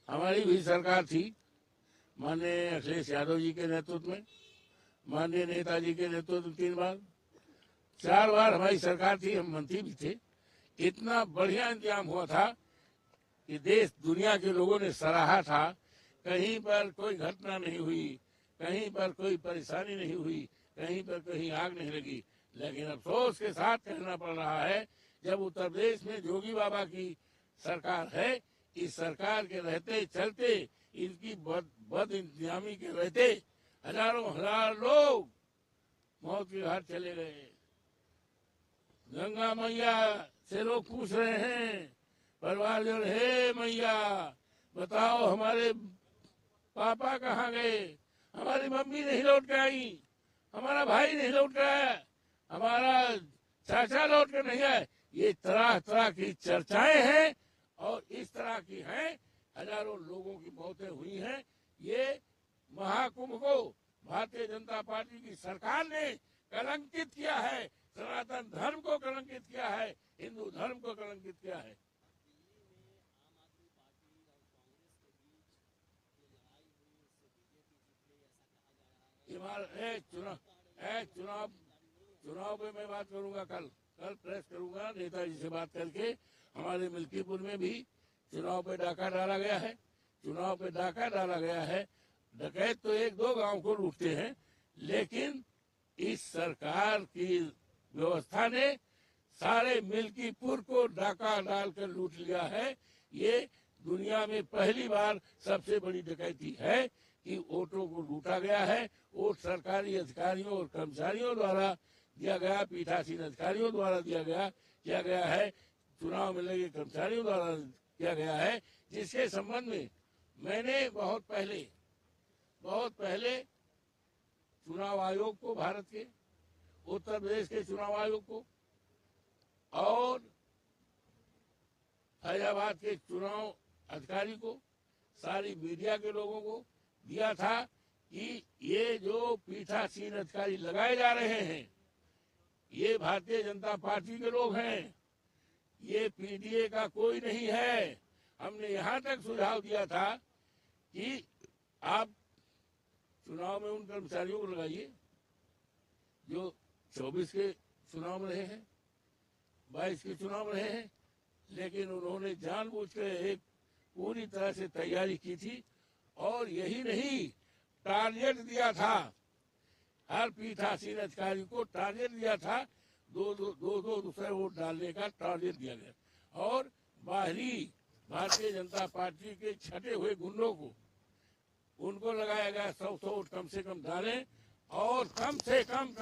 हमारी भी सरकार थी, माननीय अखिलेश यादव जी के नेतृत्व में, माननीय नेताजी के नेतृत्व में 3 बार 4 बार हमारी सरकार थी, हम मंत्री भी थे। इतना बढ़िया इंतजाम हुआ था कि देश दुनिया के लोगों ने सराहा था। कहीं पर कोई घटना नहीं हुई, कहीं पर कोई परेशानी नहीं हुई, कहीं पर कहीं आग नहीं लगी। लेकिन अफसोस के साथ कहना पड़ रहा है, जब उत्तर प्रदेश में जोगी बाबा की सरकार है, इस सरकार के रहते चलते, इनकी बद इंतजामी के रहते हजारों हजार लोग मौत के घाट चले गए। गंगा मैया से लोग पूछ रहे हैं, परिवारजन, हे मैया बताओ हमारे पापा कहाँ गए, हमारी मम्मी नहीं लौट के आई, हमारा भाई नहीं लौट के आया, हमारा चाचा लौट के नहीं आए। ये तरह तरह की चर्चाएं हैं और इस तरह की हैं। हजारों लोगों की मौतें हुई हैं। ये महाकुंभ को भारतीय जनता पार्टी की सरकार ने कलंकित किया है, सनातन धर्म को कलंकित किया है, हिंदू धर्म को कलंकित किया है। चुनाव पे मैं बात करूंगा, कल प्रेस करूंगा, नेताजी से बात करके। हमारे मिल्कीपुर में भी चुनाव पे डाका डाला गया है, चुनाव पे डाका डाला गया है। डकैत तो 1-2 गांव को लूटते हैं, लेकिन इस सरकार की व्यवस्था ने सारे मिल्कीपुर को डाका डालकर लूट लिया है। ये दुनिया में पहली बार सबसे बड़ी डकैती है कि वोटों को लूटा गया है। वोट सरकारी अधिकारियों और कर्मचारियों द्वारा दिया गया, पीठासीन अधिकारियों द्वारा किया गया है, चुनाव में लगे कर्मचारियों द्वारा किया गया है, जिसके संबंध में मैंने बहुत पहले चुनाव आयोग को, भारत के उत्तर प्रदेश के चुनाव आयोग को और फैजाबाद के चुनाव अधिकारी को, सारी मीडिया के लोगों को दिया था कि ये जो पीठासीन अधिकारी लगाए जा रहे हैं, ये भारतीय जनता पार्टी के लोग हैं, ये पीडीए का कोई नहीं है। हमने यहाँ तक सुझाव दिया था कि आप चुनाव में उन कर्मचारियों को लगाइए जो 24 के चुनाव में रहे हैं, 22 के चुनाव में रहे हैं, लेकिन उन्होंने जानबूझकर एक पूरी तरह से तैयारी की थी और यही नहीं, टारगेट दिया था, हर पीठासीन अधिकारी को टारगेट दिया था, दो दूसरे वोट डालने का टारगेट दिया गया। और बाहरी भारतीय जनता पार्टी के छटे हुए गुंडों को, उनको लगाया गया 100 वोट कम से कम डालें और कम से कम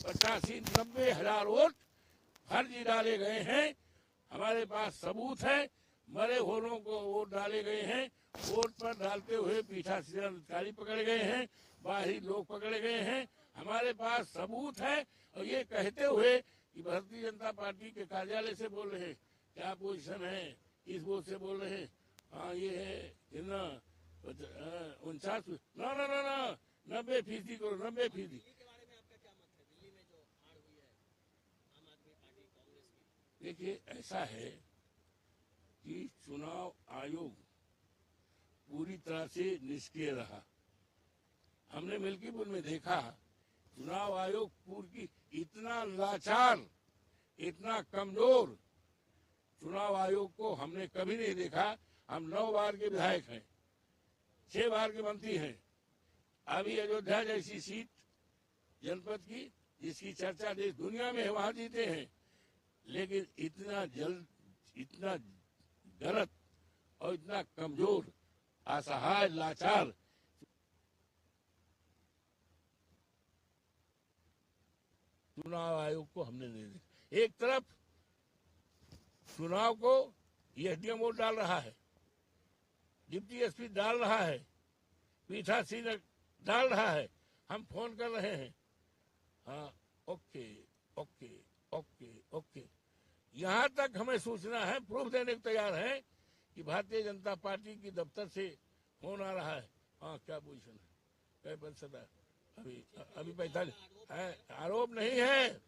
85-90 हजार वोट फर्जी डाले गए हैं। हमारे पास सबूत है, मरे होरों को वोट डाले गए हैं, वोट पर डालते हुए पीठासीन अधिकारी पकड़े गए हैं, बाहरी लोग पकड़े गए हैं। हमारे पास सबूत है। और ये कहते हुए कि भारतीय जनता पार्टी के कार्यालय से बोल रहे हैं, क्या पोजीशन है, किस वोट से बोल रहे हैं, हाँ ये है कितना 49, ना 90% करो, 90%। देखिए ऐसा है कि चुनाव आयोग पूरी तरह से निष्क्रिय रहा। हमने मिल्कीपुर में देखा, चुनाव आयोग पूरी इतना लाचार, इतना कमजोर चुनाव आयोग को हमने कभी नहीं देखा। हम 9 बार के विधायक हैं, 6 बार के मंत्री हैं। अभी अयोध्या जैसी सीट जनपद की, जिसकी चर्चा देश दुनिया में है, वहां जीते हैं, लेकिन इतना गलत और इतना कमजोर, असहाय, लाचार चुनाव आयोग को हमने नहीं देखा। एक तरफ चुनाव को एसडीएम वोट डाल रहा है, डिप्टी एसपी डाल रहा है, पीठासीन डाल रहा है, हम फोन कर रहे हैं, हाँ ओके ओके ओके ओके। यहाँ तक हमें सूचना है, प्रूफ देने को तैयार है कि भारतीय जनता पार्टी की दफ्तर से फोन आ रहा है, हाँ क्या पोजीशन है, क्या प्रतिशत है, अभी 45 है। आरोप नहीं है,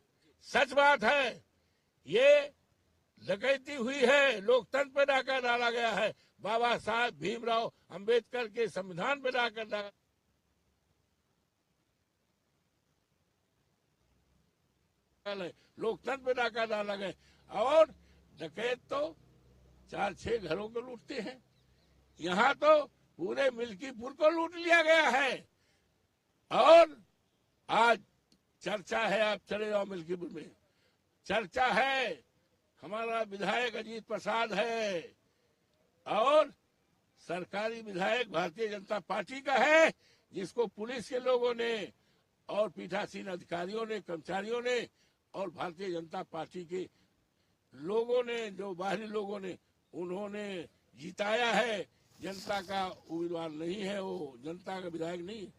सच बात है। ये डकैती हुई है, लोकतंत्र पे डाका डाला गया है, बाबा साहब भीमराव अंबेडकर के संविधान पे डाका डाला, लोकतंत्र पे डाका डाला गया। और डकैत तो 4-6 घरों को लूटते हैं, यहाँ तो पूरे मिल्कीपुर को लूट लिया गया है। और आज चर्चा है, आप चले जाओ मिल्कीपुर में, चर्चा है हमारा विधायक अजीत प्रसाद है और सरकारी विधायक भारतीय जनता पार्टी का है, जिसको पुलिस के लोगों ने और पीठासीन अधिकारियों ने, कर्मचारियों ने और भारतीय जनता पार्टी के लोगों ने, जो बाहरी लोगों ने, उन्होंने जिताया है। जनता का उम्मीदवार नहीं है, वो जनता का विधायक नहीं है।